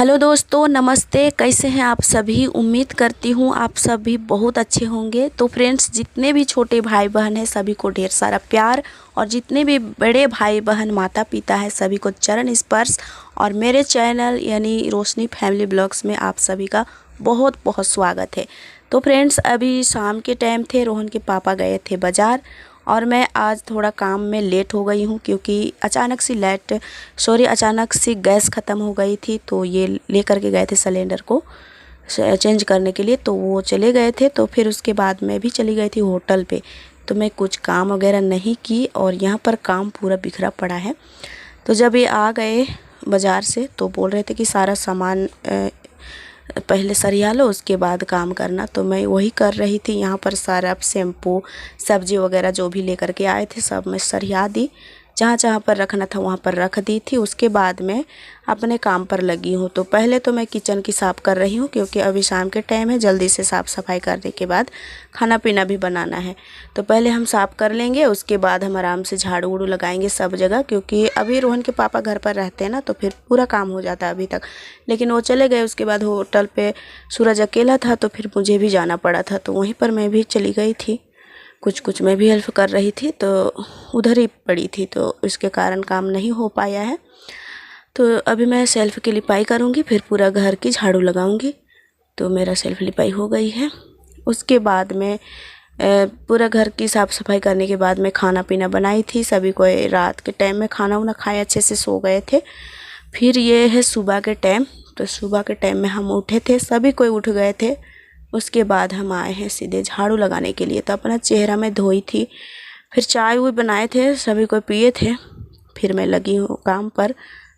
Hello दोस्तों, नमस्ते। कैसे हैं आप सभी? उम्मीद करती हूँ आप सभी बहुत अच्छे होंगे। तो फ्रेंड्स, जितने भी छोटे भाई बहन हैं सभी को ढेर सारा प्यार, और जितने भी बड़े भाई बहन माता पिता हैं सभी को चरण स्पर्श। और मेरे चैनल यानी रोशनी फैमिली ब्लॉग्स में आप सभी का बहुत बहुत स्वागत है। तो फ्रेंड्स, अभी शाम के टाइम थे, रोहन के पापा गए थे बाज़ार और मैं आज थोड़ा काम में लेट हो गई हूँ क्योंकि अचानक सी गैस ख़त्म हो गई थी। तो ये लेकर के गए थे सिलेंडर को चेंज करने के लिए, तो वो चले गए थे। तो फिर उसके बाद मैं भी चली गई थी होटल पे। तो मैं कुछ काम वगैरह नहीं की और यहाँ पर काम पूरा बिखरा पड़ा है। तो जब ये आ गए बाज़ार से तो बोल रहे थे कि सारा सामान पहले सरिया लो उसके बाद काम करना। तो मैं वही कर रही थी। यहाँ पर सारा शैम्पू सब्जी वगैरह जो भी लेकर के आए थे सब मैं सरिया दी, जहाँ जहाँ पर रखना था वहाँ पर रख दी थी। उसके बाद मैं अपने काम पर लगी हूँ। तो पहले तो मैं किचन की साफ़ कर रही हूँ क्योंकि अभी शाम के टाइम है, जल्दी से साफ़ सफाई करने के बाद खाना पीना भी बनाना है। तो पहले हम साफ़ कर लेंगे, उसके बाद हम आराम से झाड़ू वूड़ू लगाएंगे सब जगह, क्योंकि अभी रोहन के पापा घर पर रहते हैं ना, तो फिर पूरा काम हो जाता है अभी तक। लेकिन वो चले गए, उसके बाद होटल पे सूरज अकेला था तो फिर मुझे भी जाना पड़ा था। तो वहीं पर मैं भी चली गई थी, कुछ मैं भी हेल्प कर रही थी, तो उधर ही पड़ी थी, तो इसके कारण काम नहीं हो पाया है। तो अभी मैं सेल्फ की लिपाई करूँगी, फिर पूरा घर की झाड़ू लगाऊंगी। तो मेरा सेल्फ लिपाई हो गई है। उसके बाद में पूरा घर की साफ़ सफाई करने के बाद मैं खाना पीना बनाई थी। सभी को रात के टाइम में खाना वाना खाए, अच्छे से सो गए थे। फिर ये है सुबह के टाइम। तो सुबह के टाइम में हम उठे थे, सभी कोई उठ गए थे। उसके बाद हम आए हैं सीधे झाड़ू लगाने के लिए। तो अपना चेहरा मैं धोई थी, फिर चाय वो बनाए थे, सभी को पिए थे, फिर मैं लगी हूँ काम पर।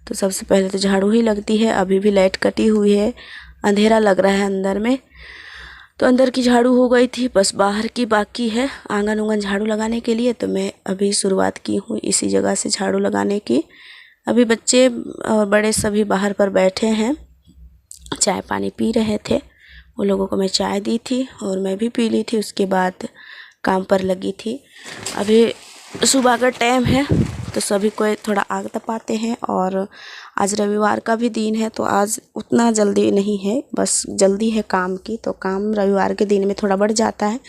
तो सबसे पहले तो झाड़ू ही लगती है। अभी भी लाइट कटी हुई है, अंधेरा लग रहा है अंदर में। तो अंदर की झाड़ू हो गई थी, बस बाहर की बाकी है आंगन उंगन झाड़ू लगाने के लिए। तो मैं अभी शुरुआत की हूँ इसी जगह से झाड़ू लगाने की। अभी बच्चे और बड़े सभी बाहर पर बैठे हैं, चाय पानी पी रहे थे। वो लोगों को मैं चाय दी थी और मैं भी पी ली थी। उसके बाद काम पर लगी थी। अभी सुबह का टाइम है तो सभी को थोड़ा आग तपाते हैं। और आज रविवार का भी दिन है, तो आज उतना जल्दी नहीं है, बस जल्दी है काम की। तो काम रविवार के दिन में थोड़ा बढ़ जाता है,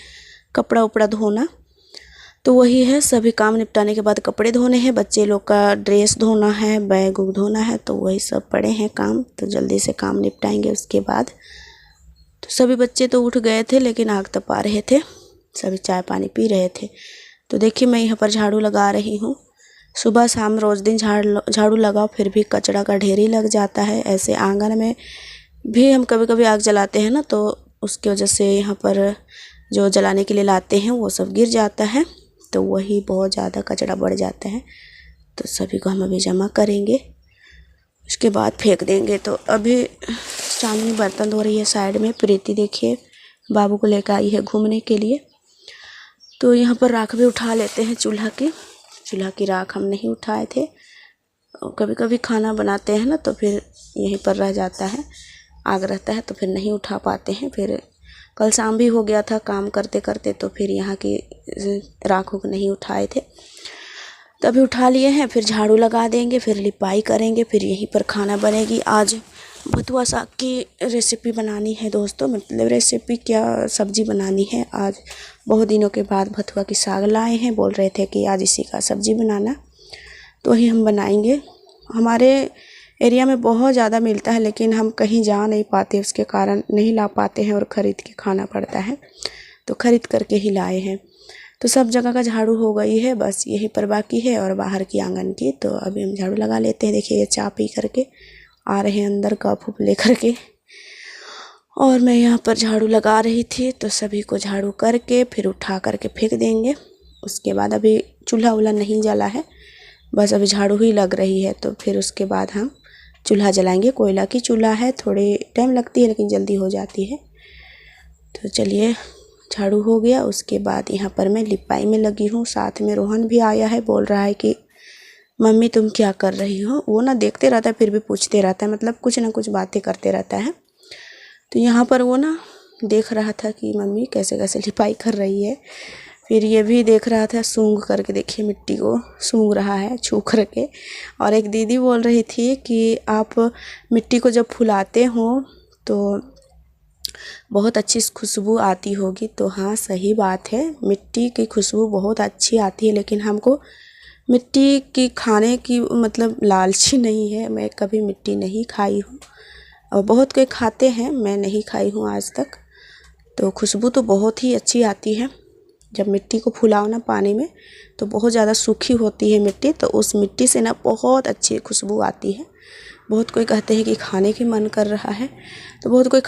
कपड़ा उपड़ा धोना। तो वही है, सभी काम निपटाने के बाद कपड़े धोने हैं, बच्चे लोग का ड्रेस धोना है, बैग उग धोना है। तो वही सब पड़े हैं काम, तो जल्दी से काम निपटाएंगे उसके बाद। तो सभी बच्चे तो उठ गए थे लेकिन आग तपा रहे थे, सभी चाय पानी पी रहे थे। तो देखिए मैं यहाँ पर झाड़ू लगा रही हूँ। सुबह शाम रोज़ दिन झाड़ू लगाओ फिर भी कचरा का ढेर ही लग जाता है। ऐसे आंगन में भी हम कभी कभी आग जलाते हैं ना, तो उसकी वजह से यहाँ पर जो जलाने के लिए लाते हैं वो सब गिर जाता है, तो वही बहुत ज़्यादा कचरा बढ़ जाता है। तो सभी को हम अभी जमा करेंगे, उसके बाद फेंक देंगे। तो अभी चांदनी बर्तन धो रही है साइड में। प्रीति देखिए बाबू को लेकर आई है घूमने के लिए। तो यहाँ पर राख भी उठा लेते हैं, चूल्हा की राख हम नहीं उठाए थे। कभी कभी खाना बनाते हैं ना तो फिर यहीं पर रह जाता है, आग रहता है तो फिर नहीं उठा पाते हैं। फिर कल शाम भी हो गया था काम करते करते, तो फिर यहाँ की राख नहीं उठाए थे, तभी उठा लिए हैं। फिर झाड़ू लगा देंगे, फिर लिपाई करेंगे, फिर यहीं पर खाना बनेगी। आज भथुआ साग की रेसिपी बनानी है दोस्तों, मतलब रेसिपी क्या, सब्जी बनानी है। आज बहुत दिनों के बाद भथुआ की साग लाए हैं, बोल रहे थे कि आज इसी का सब्जी बनाना, तो ही हम बनाएंगे। हमारे एरिया में बहुत ज़्यादा मिलता है लेकिन हम कहीं जा नहीं पाते, उसके कारण नहीं ला पाते हैं और ख़रीद के खाना पड़ता है, तो ख़रीद करके ही लाए हैं। तो सब जगह का झाड़ू हो गई है, बस यहीं पर बाकी है और बाहर की आंगन की। तो अभी हम झाड़ू लगा लेते हैं। देखिए ये चाय पी करके आ रहे हैं अंदर, कप उप ले करके, और मैं यहाँ पर झाड़ू लगा रही थी। तो सभी को झाड़ू करके फिर उठा करके फेंक देंगे। उसके बाद अभी चूल्हा वूल्हा नहीं जला है, बस अभी झाड़ू ही लग रही है। तो फिर उसके बाद हम चूल्हा जलाएंगे। कोयला की चूल्हा है, थोड़ी टाइम लगती है लेकिन जल्दी हो जाती है। तो चलिए झाड़ू हो गया। उसके बाद यहाँ पर मैं लिपाई में लगी हूँ। साथ में रोहन भी आया है, बोल रहा है कि मम्मी तुम क्या कर रही हो। वो ना देखते रहता है फिर भी पूछते रहता है, मतलब कुछ ना कुछ बातें करते रहता है। तो यहाँ पर वो ना देख रहा था कि मम्मी कैसे कैसे लिपाई कर रही है। फिर ये भी देख रहा था सूंघ करके, देखिए मिट्टी को सूंघ रहा है छू करके। और एक दीदी बोल रही थी कि आप मिट्टी को जब फुलाते हो तो बहुत अच्छी खुशबू आती होगी। तो हाँ, सही बात है, मिट्टी की खुशबू बहुत अच्छी आती है, लेकिन हमको मिट्टी की खाने की मतलब लालची नहीं है। मैं कभी मिट्टी नहीं खाई हूँ और बहुत कोई खाते हैं, मैं नहीं खाई हूँ आज तक। तो खुशबू तो बहुत ही अच्छी आती है। जब मिट्टी को फुलाओ ना पानी में, तो बहुत ज़्यादा सूखी होती है मिट्टी, तो उस मिट्टी से ना बहुत अच्छी खुशबू आती है। बहुत कोई कहते हैं कि खाने की मन कर रहा है, तो बहुत कोई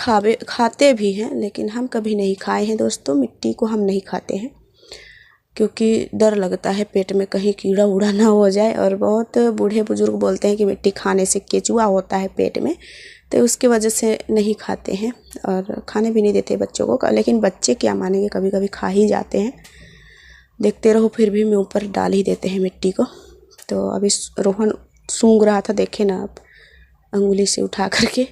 खाते भी हैं, लेकिन हम कभी नहीं खाए हैं दोस्तों। मिट्टी को हम नहीं खाते हैं क्योंकि डर लगता है पेट में कहीं कीड़ा उड़ा ना हो जाए। और बहुत बूढ़े बुजुर्ग बोलते हैं कि मिट्टी खाने से केचुआ होता है पेट में, तो उसकी वजह से नहीं खाते हैं और खाने भी नहीं देते बच्चों को। लेकिन बच्चे क्या मानेंगे, कभी कभी खा ही जाते हैं। देखते रहो, फिर भी मुँह पर डाल ही देते हैं मिट्टी को। तो अभी रोहन सूंघ रहा था, देखे ना आप, अंगुली से उठा करके।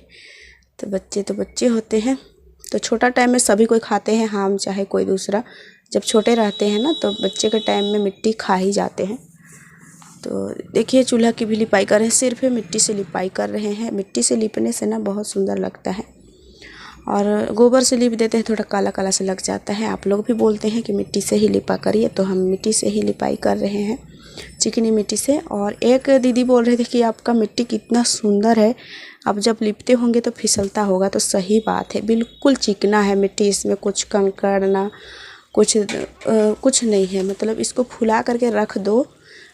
तो बच्चे होते हैं। तो छोटा टाइम में सभी कोई खाते हैं, हम चाहे कोई दूसरा। जब छोटे रहते हैं ना, तो बच्चे के टाइम में मिट्टी खा ही जाते हैं। तो देखिए चूल्हा की भी लिपाई कर रहे हैं, सिर्फ मिट्टी से लिपाई कर रहे हैं। मिट्टी से लिपने से ना बहुत सुंदर लगता है। और गोबर से लिप देते हैं, थोड़ा काला काला से लग जाता है। आप लोग भी बोलते हैं कि मिट्टी से ही लिपा करिए, तो हम मिट्टी से ही लिपाई कर रहे हैं, चिकनी मिट्टी से। और एक दीदी बोल रहे थे कि आपका मिट्टी कितना सुंदर है, अब जब लिपते होंगे तो फिसलता होगा। तो सही बात है, बिल्कुल चिकना है मिट्टी, इसमें कुछ कंकड़ ना कुछ नहीं है। मतलब इसको फुला करके रख दो,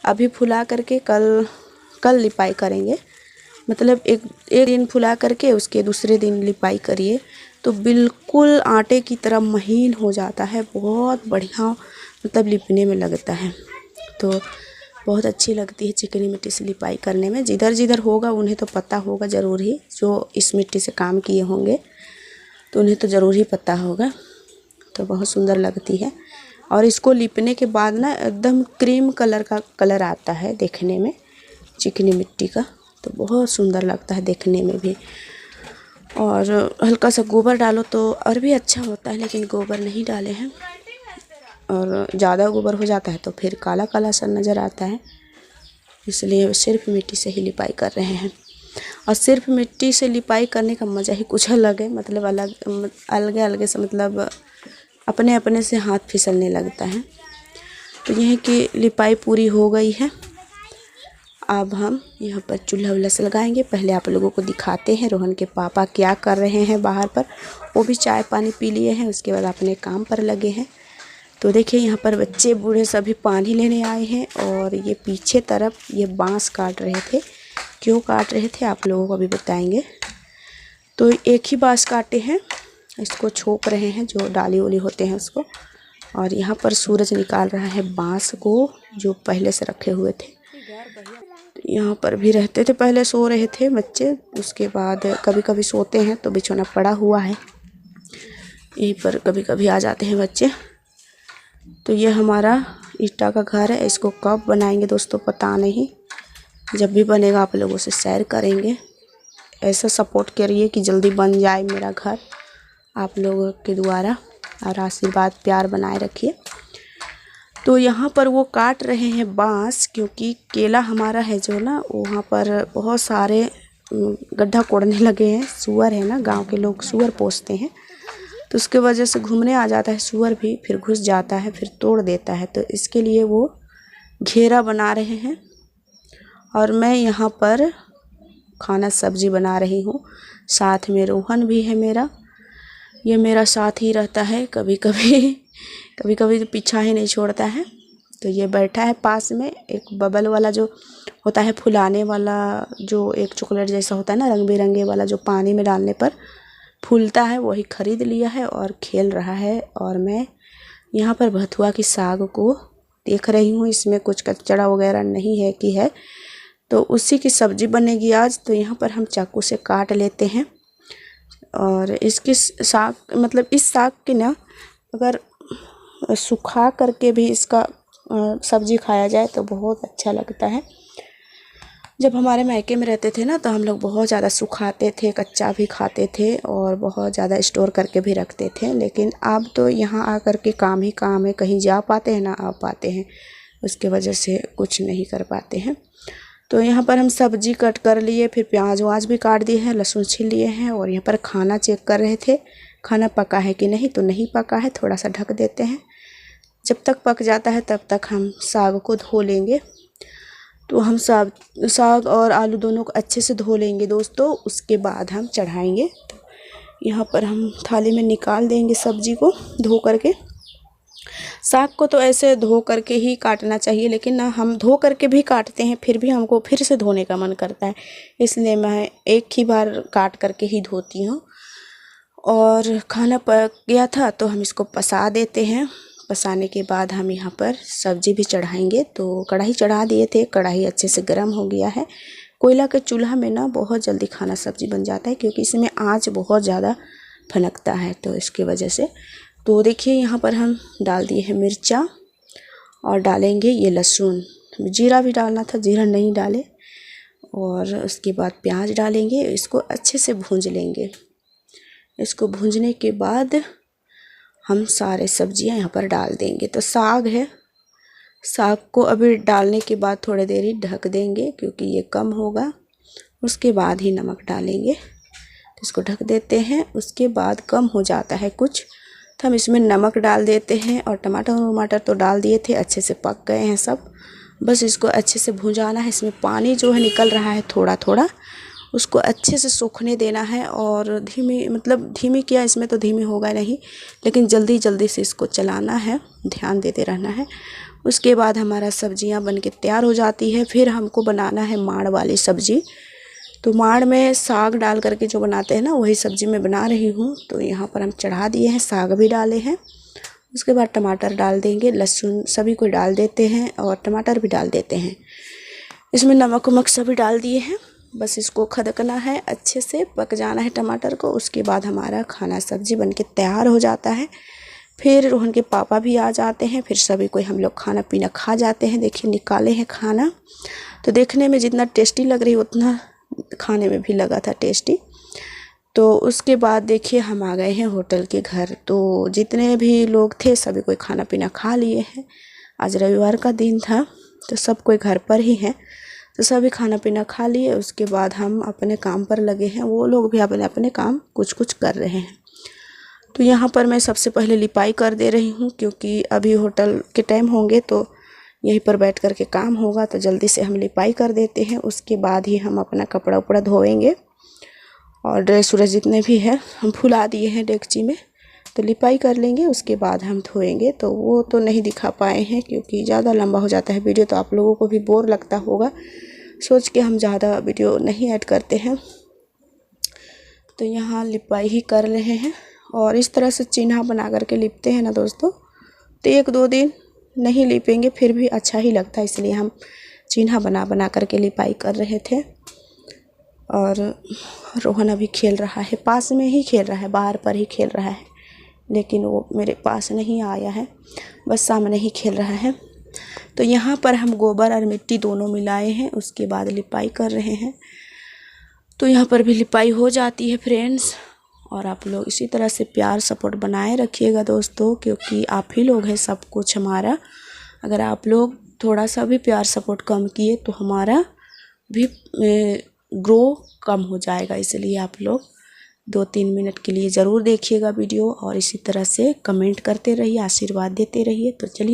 अभी फुला करके कल लिपाई करेंगे। मतलब एक दिन फुला करके उसके दूसरे दिन लिपाई करिए, तो बिल्कुल आटे की तरह महीन हो जाता है। बहुत बढ़िया मतलब लिपने में लगता है। तो बहुत अच्छी लगती है चिकनी मिट्टी से लिपाई करने में। जिधर जिधर होगा उन्हें तो पता होगा ज़रूर ही, जो इस मिट्टी से काम किए होंगे तो उन्हें तो ज़रूर ही पता होगा। तो बहुत सुंदर लगती है। और इसको लिपने के बाद ना एकदम क्रीम कलर का कलर आता है देखने में चिकनी मिट्टी का, तो बहुत सुंदर लगता है देखने में भी। और हल्का सा गोबर डालो तो और भी अच्छा होता है, लेकिन गोबर नहीं डाले हैं। और ज़्यादा गोबर हो जाता है तो फिर काला काला सा नज़र आता है, इसलिए सिर्फ मिट्टी से ही लिपाई कर रहे हैं। और सिर्फ मिट्टी से लिपाई करने का मज़ा ही कुछ अलग है। मतलब अलग से मतलब अपने अपने से हाथ फिसलने लगता है। तो यह कि लिपाई पूरी हो गई है। अब हम यहाँ पर चूल्हा वूल्हा से लगाएंगे। पहले आप लोगों को दिखाते हैं रोहन के पापा क्या कर रहे हैं बाहर पर। वो भी चाय पानी पी लिए हैं, उसके बाद अपने काम पर लगे हैं। तो देखिए यहाँ पर बच्चे बूढ़े सभी पानी लेने आए हैं। और ये पीछे तरफ ये बांस काट रहे थे। क्यों काट रहे थे आप लोगों को अभी बताएंगे। तो एक ही बांस काटे हैं, इसको छोक रहे हैं, जो डाली वाली होते हैं उसको। और यहाँ पर सूरज निकाल रहा है बांस को, जो पहले से रखे हुए थे। तो यहाँ पर भी रहते थे, पहले सो रहे थे बच्चे, उसके बाद कभी कभी सोते हैं तो बिछौना पड़ा हुआ है, यहीं पर कभी कभी आ जाते हैं बच्चे। तो ये हमारा ईटा का घर है। इसको कब बनाएंगे दोस्तों पता नहीं, जब भी बनेगा आप लोगों से शेयर करेंगे। ऐसा सपोर्ट करिए कि जल्दी बन जाए मेरा घर आप लोगों के द्वारा, और आशीर्वाद प्यार बनाए रखिए। तो यहाँ पर वो काट रहे हैं बांस, क्योंकि केला हमारा है जो ना, वहाँ पर बहुत सारे गड्ढा कोड़ने लगे हैं। सूअर है ना, गांव के लोग सूअर पोसते हैं, तो उसके वजह से घूमने आ जाता है सूअर भी, फिर घुस जाता है, फिर तोड़ देता है। तो इसके लिए वो घेरा बना रहे हैं। और मैं यहाँ पर खाना सब्जी बना रही हूँ, साथ में रोहन भी है मेरा। ये मेरा साथ ही रहता है, कभी कभी तो पीछा ही नहीं छोड़ता है। तो ये बैठा है पास में। एक बबल वाला जो होता है फुलाने वाला, जो एक चॉकलेट जैसा होता है ना, रंग बिरंगे वाला, जो पानी में डालने पर फूलता है, वही ख़रीद लिया है और खेल रहा है। और मैं यहाँ पर भथुआ की साग को देख रही हूँ, इसमें कुछ कचड़ा वगैरह नहीं है कि है, तो उसी की सब्ज़ी बनेगी आज। तो यहाँ पर हम चाकू से काट लेते हैं। और इसकी साग मतलब इस साग की ना, अगर सुखा करके भी इसका सब्ज़ी खाया जाए तो बहुत अच्छा लगता है। जब हमारे मायके में रहते थे ना तो हम लोग बहुत ज़्यादा सुखाते थे, कच्चा भी खाते थे और बहुत ज़्यादा स्टोर करके भी रखते थे। लेकिन अब तो यहाँ आकर के काम ही काम है, कहीं जा पाते हैं ना आ पाते हैं, उसके वजह से कुछ नहीं कर पाते हैं। तो यहाँ पर हम सब्जी कट कर लिए, फिर प्याज व्याज भी काट दिए हैं, लहसुन छील लिए हैं और यहाँ पर खाना चेक कर रहे थे खाना पका है कि नहीं। तो नहीं पका है, थोड़ा सा ढक देते हैं। जब तक पक जाता है तब तक हम साग को धो लेंगे। तो हम साग और आलू दोनों को अच्छे से धो लेंगे दोस्तों, उसके बाद हम चढ़ाएंगे। तो यहाँ पर हम थाली में निकाल देंगे सब्जी को धो करके। साग को तो ऐसे धो करके ही काटना चाहिए, लेकिन ना हम धो करके भी काटते हैं, फिर भी हमको फिर से धोने का मन करता है, इसलिए मैं एक ही बार काट करके ही धोती हूँ। और खाना पक गया था तो हम इसको पसा देते हैं। पसाने के बाद हम यहाँ पर सब्जी भी चढ़ाएंगे। तो कढ़ाई चढ़ा दिए थे, कढ़ाई अच्छे से गर्म हो गया है। कोयला के चूल्हा में ना बहुत जल्दी खाना सब्जी बन जाता है, क्योंकि इसमें आंच बहुत ज़्यादा फनकता है, तो इसकी वजह से। तो देखिए यहाँ पर हम डाल दिए हैं मिर्चा और डालेंगे ये लहसुन। जीरा भी डालना था, जीरा नहीं डाले। और उसके बाद प्याज डालेंगे, इसको अच्छे से भूंज लेंगे। इसको भूंजने के बाद हम सारे सब्जियां यहाँ पर डाल देंगे। तो साग है, साग को अभी डालने के बाद थोड़ी देर ही ढक देंगे, क्योंकि ये कम होगा। उसके बाद ही नमक डालेंगे। तो इसको ढक देते हैं। उसके बाद कम हो जाता है कुछ तो हम इसमें नमक डाल देते हैं। और टमाटर तो डाल दिए थे, अच्छे से पक गए हैं सब। बस इसको अच्छे से भुंजाना है। इसमें पानी जो है निकल रहा है थोड़ा थोड़ा, उसको अच्छे से सूखने देना है। और धीमी किया, इसमें तो धीमी होगा नहीं, लेकिन जल्दी जल्दी से इसको चलाना है, ध्यान देते रहना है। उसके बाद हमारा सब्जियां बनके तैयार हो जाती है। फिर हमको बनाना है माड़ वाली सब्जी। तो माड़ में साग डाल करके जो बनाते हैं ना, वही सब्जी मैं बना रही हूँ। तो यहाँ पर हम चढ़ा दिए हैं, साग भी डाले हैं। उसके बाद टमाटर डाल देंगे, लहसुन सभी को डाल देते हैं और टमाटर भी डाल देते हैं। इसमें नमक वमक सभी डाल दिए हैं। बस इसको खदकना है, अच्छे से पक जाना है टमाटर को। उसके बाद हमारा खाना सब्जी बनके तैयार हो जाता है। फिर रोहन के पापा भी आ जाते हैं, फिर सभी कोई हम लोग खाना पीना खा जाते हैं। देखिए निकाले हैं खाना, तो देखने में जितना टेस्टी लग रही उतना खाने में भी लगा था टेस्टी। तो उसके बाद देखिए हम आ गए हैं होटल के घर। तो जितने भी लोग थे सभी कोई खाना पीना खा लिए हैं। आज रविवार का दिन था तो सब कोई घर पर ही है, तो सभी खाना पीना खा लिए। उसके बाद हम अपने काम पर लगे हैं, वो लोग भी अपने अपने काम कुछ कुछ कर रहे हैं। तो यहाँ पर मैं सबसे पहले लिपाई कर दे रही हूँ, क्योंकि अभी होटल के टाइम होंगे तो यहीं पर बैठ कर के काम होगा, तो जल्दी से हम लिपाई कर देते हैं। उसके बाद ही हम अपना कपड़ा उपड़ा धोएंगे और ड्रेस व्रेस जितने भी है हम फुला दिए हैं डेगची में, तो लिपाई कर लेंगे। उसके बाद हम धोएंगे। तो वो तो नहीं दिखा पाए हैं क्योंकि ज़्यादा लंबा हो जाता है वीडियो, तो आप लोगों को भी बोर लगता होगा, सोच के हम ज़्यादा वीडियो नहीं ऐड करते हैं। तो यहाँ लिपाई ही कर रहे हैं। और इस तरह से चिन्हा बना करके लिपते हैं ना दोस्तों, तो 1-2 दिन नहीं लिपेंगे फिर भी अच्छा ही लगता है, इसलिए हम चिन्हा बना बना करके लिपाई कर रहे थे। और रोहन अभी खेल रहा है, पास में ही खेल रहा है, बाहर पर ही खेल रहा है, लेकिन वो मेरे पास नहीं आया है, बस सामने ही खेल रहा है। तो यहाँ पर हम गोबर और मिट्टी दोनों मिलाए हैं, उसके बाद लिपाई कर रहे हैं। तो यहाँ पर भी लिपाई हो जाती है फ्रेंड्स। और आप लोग इसी तरह से प्यार सपोर्ट बनाए रखिएगा दोस्तों, क्योंकि आप ही लोग हैं सब कुछ हमारा। अगर आप लोग थोड़ा सा भी प्यार सपोर्ट कम किए तो हमारा भी ग्रो कम हो जाएगा। इसलिए आप लोग 2-3 मिनट के लिए ज़रूर देखिएगा वीडियो और इसी तरह से कमेंट करते रहिए, आशीर्वाद देते रहिए। तो चलिए